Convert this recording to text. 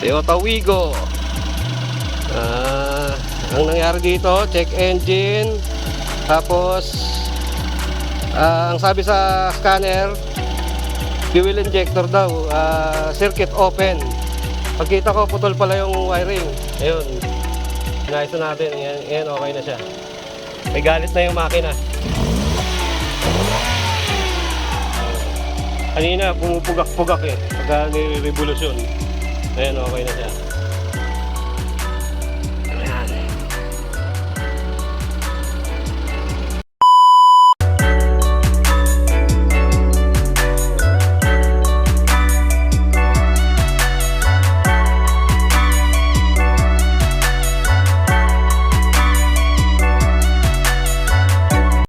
Toyota Wigo. Ang nangyari dito, check engine. Tapos ang sabi sa scanner, fuel injector daw, circuit open. Pagkita ko, putol pala yung wiring. Ayun, inayos na natin. Yan, okay na siya. May galit na yung makina. Kanina pumupugak-pugak pagka nire-revolusyon. Ayan, okay na siya.